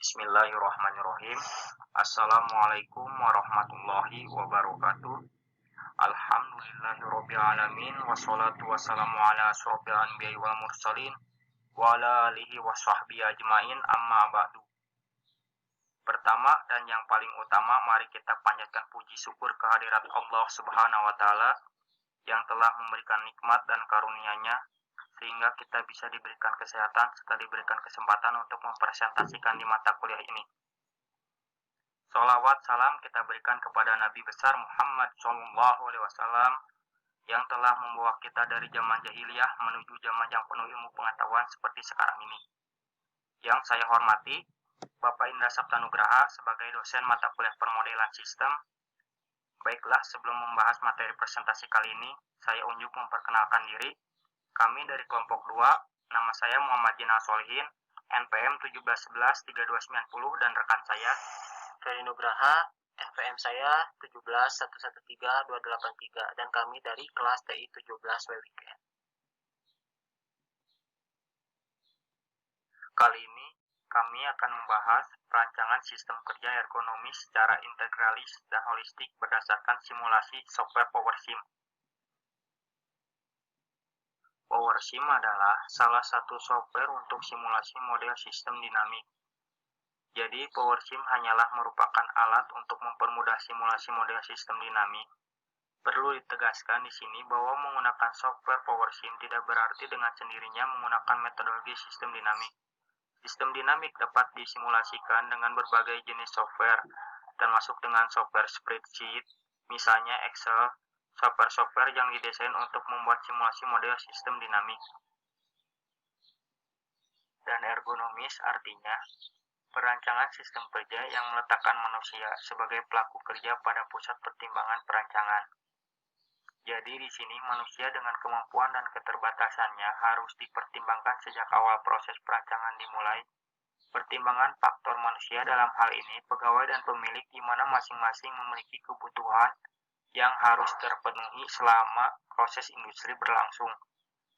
Bismillahirrahmanirrahim. Assalamualaikum warahmatullahi wabarakatuh. Alhamdulillahirrabbilalamin. Wassalatu wassalamu ala asrofil anbiya'i wal mursalin wa ala alihi wa sahbihi ajmain, amma ba'du. Pertama dan yang paling utama, mari kita panjatkan puji syukur kehadirat Allah Subhanahu wa Ta'ala yang telah memberikan nikmat dan karunia-Nya sehingga kita bisa diberikan kesehatan serta diberikan kesempatan untuk mempresentasikan di mata kuliah ini. Sholawat salam kita berikan kepada Nabi besar Muhammad SAW yang telah membawa kita dari zaman jahiliyah menuju zaman yang penuh ilmu pengetahuan seperti sekarang ini. Yang saya hormati Bapak Indra Saptanugraha sebagai dosen mata kuliah permodelan sistem. Baiklah, sebelum membahas materi presentasi kali ini, saya unjuk memperkenalkan diri. Kami dari kelompok 2, nama saya Muhammad Jinal Solihin, NPM 17113290, dan rekan saya Ferry Nugraha, NPM saya 171132283, dan kami dari kelas TI 17 WWKN. Kali ini kami akan membahas perancangan sistem kerja ergonomis secara integralis dan holistik berdasarkan simulasi software PowerSim. PowerSim adalah salah satu software untuk simulasi model sistem dinamik. Jadi, PowerSim hanyalah merupakan alat untuk mempermudah simulasi model sistem dinamik. Perlu ditegaskan di sini bahwa menggunakan software PowerSim tidak berarti dengan sendirinya menggunakan metodologi sistem dinamik. Sistem dinamik dapat disimulasikan dengan berbagai jenis software, termasuk dengan software spreadsheet, misalnya Excel, software-software yang didesain untuk membuat simulasi model sistem dinamik. Dan ergonomis artinya perancangan sistem kerja yang meletakkan manusia sebagai pelaku kerja pada pusat pertimbangan perancangan. Jadi di sini manusia dengan kemampuan dan keterbatasannya harus dipertimbangkan sejak awal proses perancangan dimulai. Pertimbangan faktor manusia dalam hal ini pegawai dan pemilik di mana masing-masing memiliki kebutuhan yang harus terpenuhi selama proses industri berlangsung.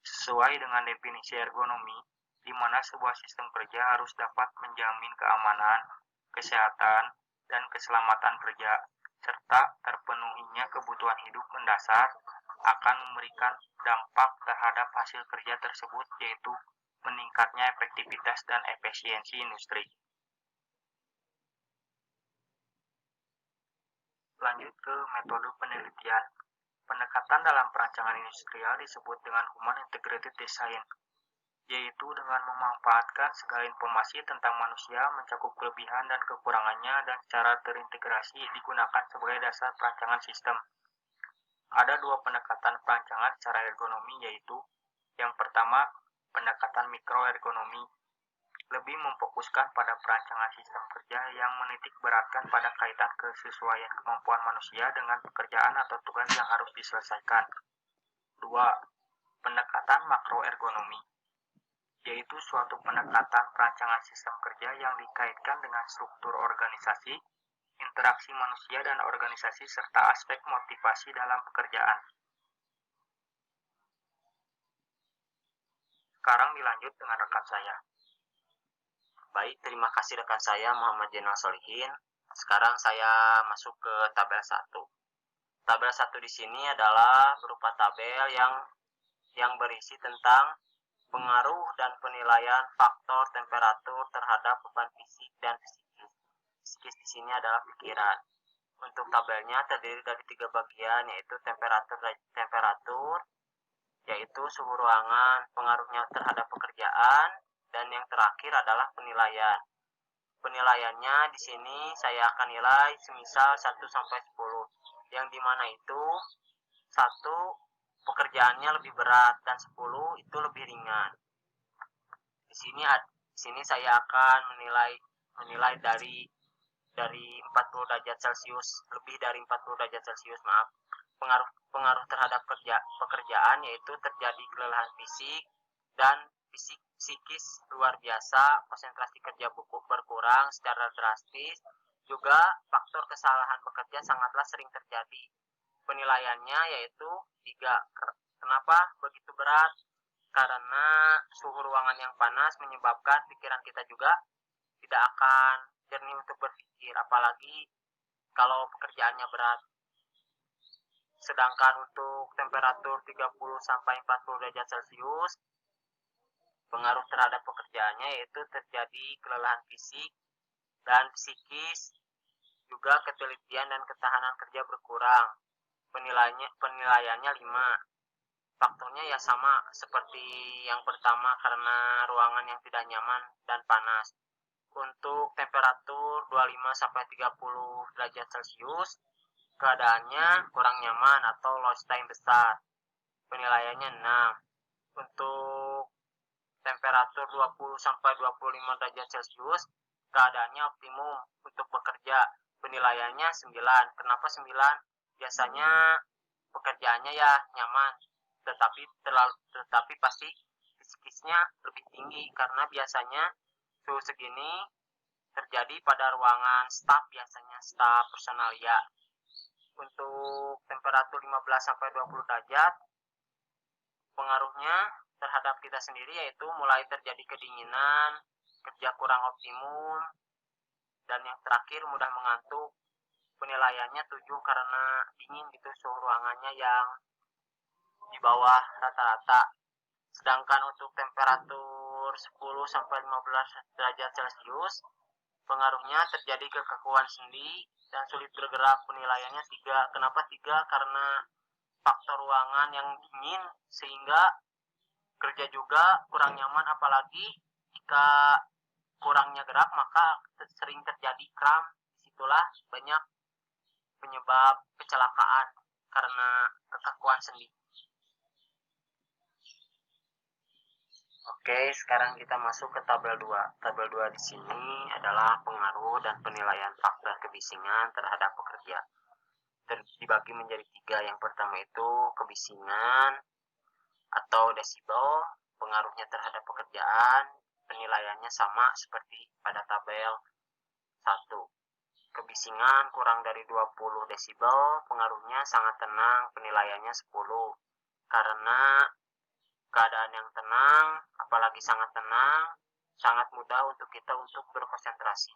Sesuai dengan definisi ergonomi, di mana sebuah sistem kerja harus dapat menjamin keamanan, kesehatan, dan keselamatan kerja, serta terpenuhinya kebutuhan hidup mendasar akan memberikan dampak terhadap hasil kerja tersebut, yaitu meningkatnya efektivitas dan efisiensi industri. Lanjut ke metode penelitian. Pendekatan dalam perancangan industrial disebut dengan Human Integrated Design, yaitu dengan memanfaatkan segala informasi tentang manusia, mencakup kelebihan dan kekurangannya, dan secara terintegrasi digunakan sebagai dasar perancangan sistem. Ada dua pendekatan perancangan secara ergonomi, yaitu yang pertama, pendekatan mikroergonomi, lebih memfokuskan pada perancangan sistem kerja yang menitik beratkan pada kaitan kesesuaian kemampuan manusia dengan pekerjaan atau tugas yang harus diselesaikan. 2. Pendekatan makroergonomi, yaitu suatu pendekatan perancangan sistem kerja yang dikaitkan dengan struktur organisasi, interaksi manusia dan organisasi, serta aspek motivasi dalam pekerjaan. Sekarang dilanjut dengan rekan saya. Baik, terima kasih rekan saya Muhammad Jinal Solihin. Sekarang saya masuk ke tabel 1. Tabel 1 di sini adalah berupa tabel yang berisi tentang pengaruh dan penilaian faktor temperatur terhadap beban fisik dan psikis. Psikis di sini adalah pikiran. Untuk tabelnya terdiri dari 3 bagian, yaitu temperatur, yaitu suhu ruangan, pengaruhnya terhadap pekerjaan, dan yang terakhir adalah penilaian. Penilaiannya di sini saya akan nilai semisal 1 sampai 10, yang dimana itu 1 pekerjaannya lebih berat dan 10 itu lebih ringan. Di sini saya akan menilai dari 40 derajat Celcius, lebih dari 40 derajat Celcius, pengaruh terhadap pekerjaan, yaitu terjadi kelelahan fisik dan psikis luar biasa, konsentrasi kerja berkurang secara drastis, juga faktor kesalahan pekerja sangatlah sering terjadi. Penilaiannya yaitu 3. Kenapa begitu berat? Karena suhu ruangan yang panas menyebabkan pikiran kita juga tidak akan jernih untuk berpikir, apalagi kalau pekerjaannya berat. Sedangkan untuk temperatur 30 sampai 40 derajat Celcius, pengaruh terhadap pekerjaannya yaitu terjadi kelelahan fisik dan psikis, juga ketelitian dan ketahanan kerja berkurang. Penilaiannya 5. Faktornya ya sama seperti yang pertama, karena ruangan yang tidak nyaman dan panas. Untuk temperatur 25 sampai 30 derajat Celcius, keadaannya kurang nyaman atau lost time besar. Penilaiannya 6. Untuk temperatur 20 sampai 25 derajat Celcius, keadaannya optimum untuk bekerja. Penilaiannya 9. Kenapa 9? Biasanya pekerjaannya ya nyaman, tetapi pasti psikisnya lebih tinggi, karena biasanya suhu segini terjadi pada ruangan staf, biasanya staf personalia. Untuk temperatur 15 sampai 20 derajat, pengaruhnya terhadap kita sendiri yaitu mulai terjadi kedinginan, kerja kurang optimum, dan yang terakhir mudah mengantuk. Penilaiannya 7 karena dingin gitu suhu ruangannya yang di bawah rata-rata. Sedangkan untuk temperatur 10 sampai 15 derajat Celcius, pengaruhnya terjadi kekakuan sendi dan sulit bergerak. Penilaiannya 3. Kenapa 3? Karena faktor ruangan yang dingin sehingga kerja juga kurang nyaman, apalagi jika kurangnya gerak maka sering terjadi kram. Disitulah banyak penyebab kecelakaan karena kekakuan sendi. Oke, sekarang kita masuk ke tabel 2. Tabel 2 di sini adalah pengaruh dan penilaian faktor kebisingan terhadap pekerja. Dibagi menjadi 3. Yang pertama itu kebisingan atau desibel, pengaruhnya terhadap pekerjaan, penilaiannya sama seperti pada tabel 1. Kebisingan kurang dari 20 desibel, pengaruhnya sangat tenang, penilaiannya 10. Karena keadaan yang tenang, apalagi sangat tenang, sangat mudah untuk kita untuk berkonsentrasi.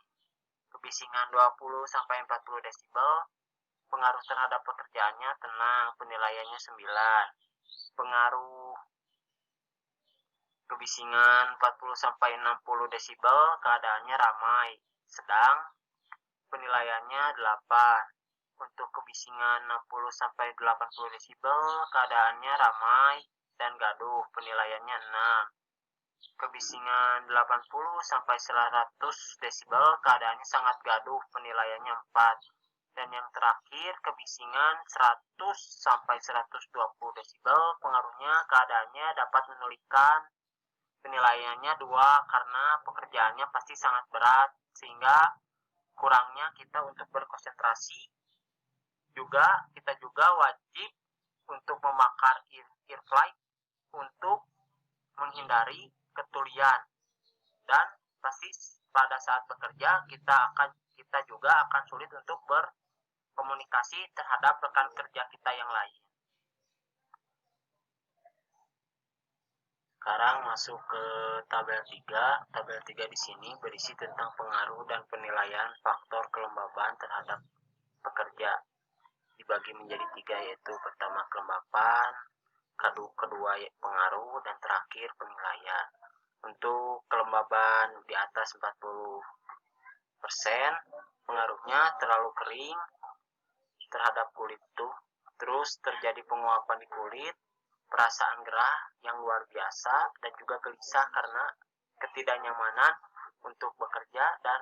Kebisingan 20 sampai 40 desibel, pengaruh terhadap pekerjaannya tenang, penilaiannya 9. Pengaruh kebisingan 40 sampai 60 desibel, keadaannya ramai, sedang, penilaiannya 8. Untuk kebisingan 60 sampai 80 desibel, keadaannya ramai dan gaduh, penilaiannya 6. Kebisingan 80 sampai 100 desibel, keadaannya sangat gaduh, penilaiannya 4. Dan yang terakhir, kebisingan 100 sampai 120 desibel, pengaruhnya keadaannya dapat menyulitkan, penilaiannya 2 karena pekerjaannya pasti sangat berat sehingga kurangnya kita untuk berkonsentrasi. Kita juga wajib untuk memakai ear flight untuk menghindari ketulian, dan pasti pada saat bekerja kita juga akan sulit untuk berkomunikasi terhadap rekan kerja kita yang lain. Sekarang masuk ke tabel 3. Tabel 3 di sini berisi tentang pengaruh dan penilaian faktor kelembaban terhadap pekerja. Dibagi menjadi 3, yaitu pertama kelembapan, kedua pengaruh, dan terakhir penilaian. Untuk kelembaban di atas 40%, pengaruhnya terlalu kering terhadap kulit tuh, terus terjadi penguapan di kulit, perasaan gerah yang luar biasa, dan juga gelisah karena ketidaknyamanan untuk bekerja dan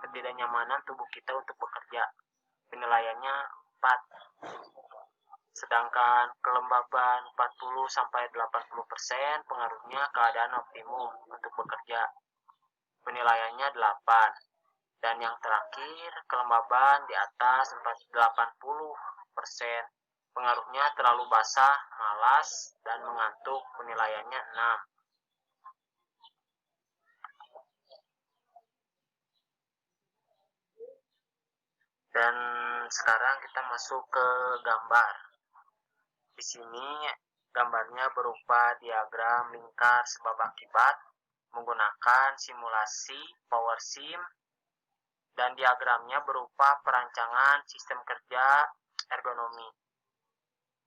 ketidaknyamanan tubuh kita untuk bekerja. Penilaiannya 4. Sedangkan kelembaban 40 sampai 80%, pengaruhnya keadaan optimum untuk bekerja. Penilaiannya 8. Dan yang terakhir, kelembaban di atas 80%, pengaruhnya terlalu basah, malas, dan mengantuk, penilaiannya 6. Dan sekarang kita masuk ke gambar. Di sini gambarnya berupa diagram lingkar sebab akibat menggunakan simulasi PowerSim dan diagramnya berupa perancangan sistem kerja ergonomi.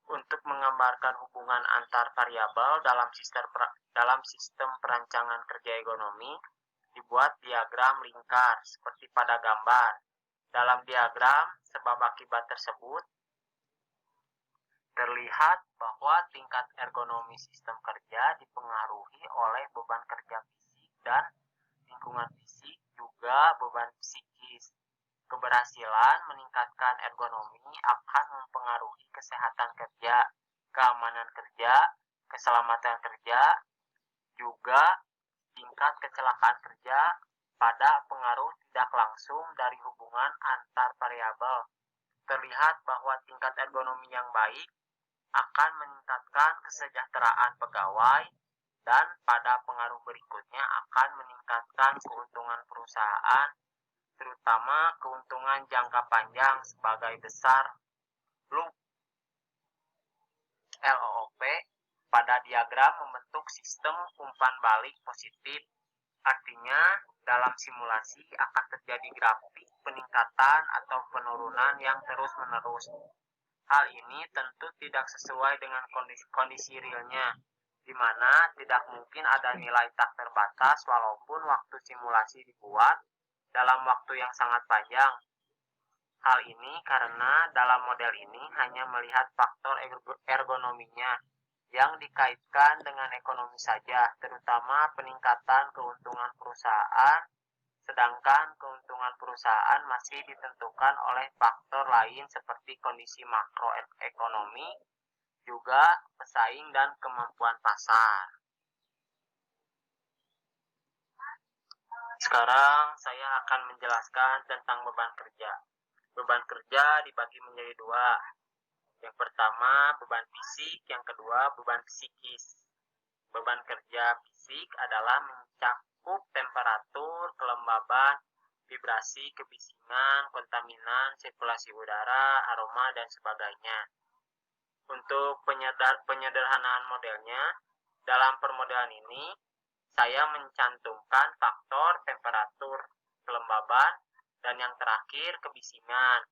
Untuk menggambarkan hubungan antar variabel dalam sistem perancangan kerja ergonomi, dibuat diagram lingkar seperti pada gambar. Dalam diagram sebab akibat tersebut, terlihat bahwa tingkat ergonomi sistem kerja dipengaruhi oleh beban kerja fisik dan lingkungan fisik, juga beban psikis. Keberhasilan meningkatkan ergonomi akan mempengaruhi kesehatan kerja, keamanan kerja, keselamatan kerja, juga tingkat kecelakaan kerja pada pengaruh tidak langsung dari hubungan antar variabel. Terlihat bahwa tingkat ergonomi yang baik akan meningkatkan kesejahteraan pegawai dan pada pengaruh berikutnya akan meningkatkan keuntungan perusahaan, terutama keuntungan jangka panjang sebagai besar. LOOP pada diagram membentuk sistem umpan balik positif. Artinya, dalam simulasi akan terjadi grafik peningkatan atau penurunan yang terus-menerus. Hal ini tentu tidak sesuai dengan kondisi realnya, di mana tidak mungkin ada nilai tak terbatas walaupun waktu simulasi dibuat dalam waktu yang sangat panjang. Hal ini karena dalam model ini hanya melihat faktor ergonominya yang dikaitkan dengan ekonomi saja, terutama peningkatan keuntungan perusahaan, sedangkan keuntungan perusahaan masih ditentukan oleh faktor lain seperti kondisi makroekonomi, juga pesaing dan kemampuan pasar. Sekarang saya akan menjelaskan tentang beban kerja. Beban kerja dibagi menjadi dua. Yang pertama beban fisik, yang kedua beban psikis. Beban kerja fisik adalah mencakup temperatur, kelembaban, vibrasi, kebisingan, kontaminan, sirkulasi udara, aroma, dan sebagainya. Untuk penyederhanaan modelnya, dalam permodelan ini saya mencantumkan faktor temperatur, kelembaban, dan yang terakhir kebisingan.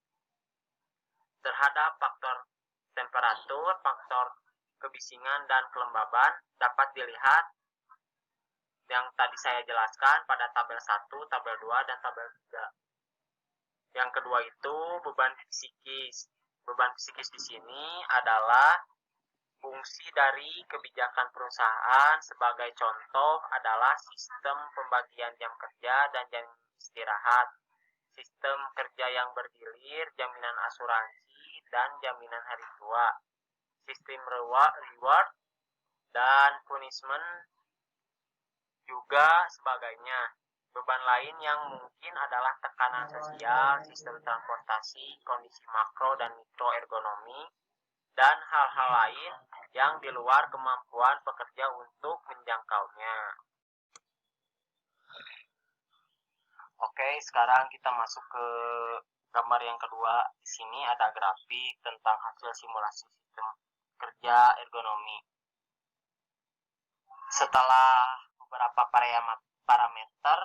Terhadap faktor temperatur, faktor kebisingan, dan kelembaban dapat dilihat yang tadi saya jelaskan pada tabel 1, tabel 2, dan tabel 3. Yang kedua itu beban psikis. Beban psikis di sini adalah fungsi dari kebijakan perusahaan. Sebagai contoh adalah sistem pembagian jam kerja dan jam istirahat, sistem kerja yang bergilir, jaminan asuransi, dan jaminan hari tua, sistem reward, dan punishment, juga sebagainya. Beban lain yang mungkin adalah tekanan sosial, sistem transportasi, kondisi makro dan mikro ergonomi, dan hal-hal lain yang di luar kemampuan pekerja untuk menjangkaunya. Oke, sekarang kita masuk ke gambar yang kedua. Di sini ada grafik tentang hasil simulasi sistem kerja ergonomi. Setelah beberapa parameter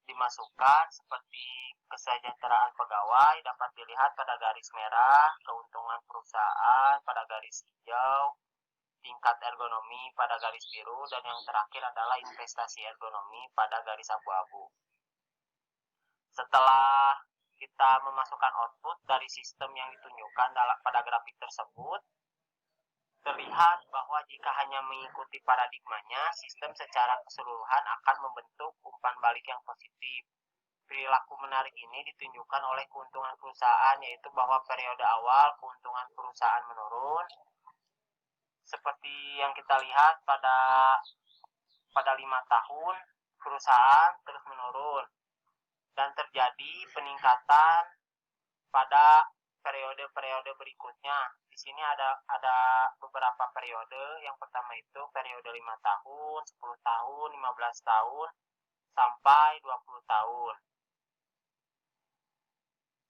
dimasukkan seperti kesejahteraan pegawai dapat dilihat pada garis merah, keuntungan perusahaan pada garis hijau, tingkat ergonomi pada garis biru, dan yang terakhir adalah investasi ergonomi pada garis abu-abu. Setelah kita memasukkan output dari sistem yang ditunjukkan pada grafik tersebut, terlihat bahwa jika hanya mengikuti paradigmanya, sistem secara keseluruhan akan membentuk umpan balik yang positif. Perilaku menarik ini ditunjukkan oleh keuntungan perusahaan, yaitu bahwa periode awal keuntungan perusahaan menurun, seperti yang kita lihat pada 5 tahun perusahaan terus menurun, dan terjadi peningkatan pada periode-periode berikutnya. Di sini ada beberapa periode. Yang pertama itu periode 5 tahun, 10 tahun, 15 tahun, sampai 20 tahun.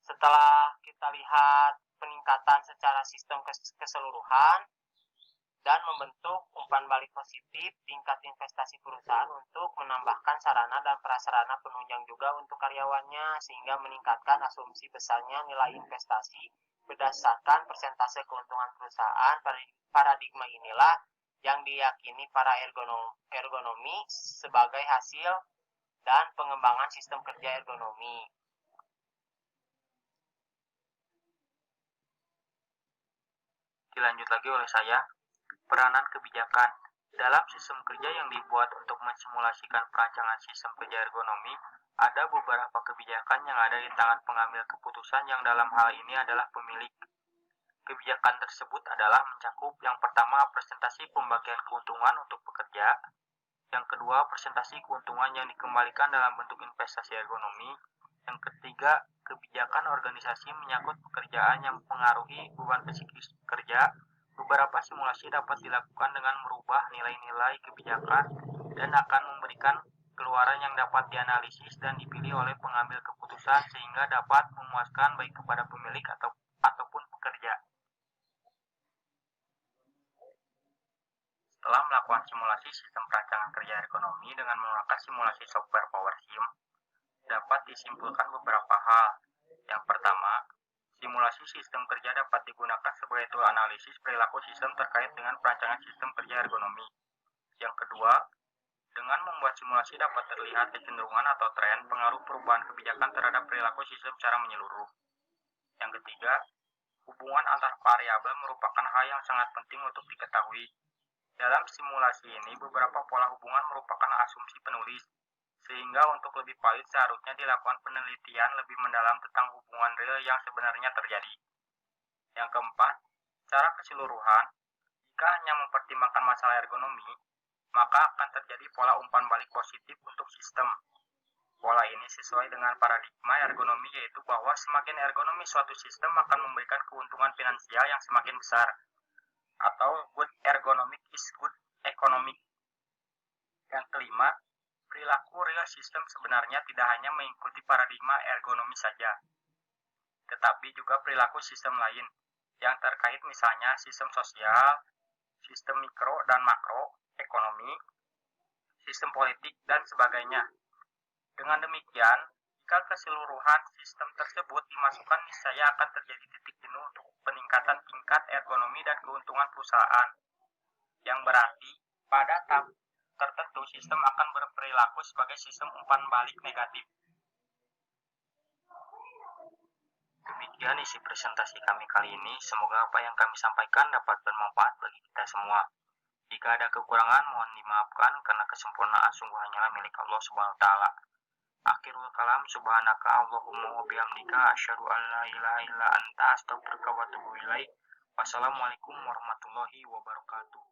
Setelah kita lihat peningkatan secara sistem keseluruhan, dan membentuk umpan balik positif tingkat investasi perusahaan untuk menambahkan sarana dan prasarana penunjang juga untuk karyawannya sehingga meningkatkan asumsi besarnya nilai investasi berdasarkan persentase keuntungan perusahaan. Paradigma inilah yang diyakini para ergonomi sebagai hasil dan pengembangan sistem kerja ergonomi. Dilanjut lagi oleh saya, peranan kebijakan. Dalam sistem kerja yang dibuat untuk mensimulasikan perancangan sistem kerja ergonomi, ada beberapa kebijakan yang ada di tangan pengambil keputusan yang dalam hal ini adalah pemilik. Kebijakan tersebut adalah mencakup yang pertama presentasi pembagian keuntungan untuk pekerja, yang kedua presentasi keuntungan yang dikembalikan dalam bentuk investasi ergonomi, yang ketiga kebijakan organisasi menyangkut pekerjaan yang mempengaruhi beban psikis kerja. Beberapa simulasi dapat dilakukan dengan merubah nilai-nilai kebijakan dan akan memberikan keluaran yang dapat dianalisis dan dipilih oleh pengambil keputusan sehingga dapat memuaskan baik kepada pemilik ataupun pekerja. Setelah melakukan simulasi sistem perancangan kerja ergonomi dengan menggunakan simulasi software PowerSim, dapat disimpulkan beberapa hal. Yang pertama, simulasi sistem kerja dapat digunakan sebagai tool analisis perilaku sistem terkait dengan perancangan sistem kerja ergonomi. Yang kedua, dengan membuat simulasi dapat terlihat kecenderungan atau tren pengaruh perubahan kebijakan terhadap perilaku sistem secara menyeluruh. Yang ketiga, hubungan antar variabel merupakan hal yang sangat penting untuk diketahui. Dalam simulasi ini, beberapa pola hubungan merupakan asumsi penulis, sehingga untuk lebih valid seharusnya dilakukan penelitian lebih mendalam tentang hubungan real yang sebenarnya terjadi. Yang keempat, secara keseluruhan, jika hanya mempertimbangkan masalah ergonomi, maka akan terjadi pola umpan balik positif untuk sistem. Pola ini sesuai dengan paradigma ergonomi, yaitu bahwa semakin ergonomi suatu sistem akan memberikan keuntungan finansial yang semakin besar, atau good ergonomic is good economic. Yang kelima, perilaku real sistem sebenarnya tidak hanya mengikuti paradigma ergonomi saja, tetapi juga perilaku sistem lain yang terkait, misalnya sistem sosial, sistem mikro dan makro ekonomi, sistem politik, dan sebagainya. Dengan demikian, jika keseluruhan sistem tersebut dimasukkan, niscaya akan terjadi titik jenuh untuk peningkatan tingkat ergonomi dan keuntungan perusahaan, yang berarti pada tahap tertentu sistem akan berperilaku sebagai sistem umpan balik negatif. Demikian isi presentasi kami kali ini. Semoga apa yang kami sampaikan dapat bermanfaat bagi kita semua. Jika ada kekurangan, mohon dimaafkan karena kesempurnaan sungguh hanyalah milik Allah Subhanahu wa taala. Akhirul kalam, subhanaka Allahumma wa bihamdika asyhadu an la ilaha illa anta astaghfiruka wa atubu ilaik. Wassalamualaikum warahmatullahi wabarakatuh.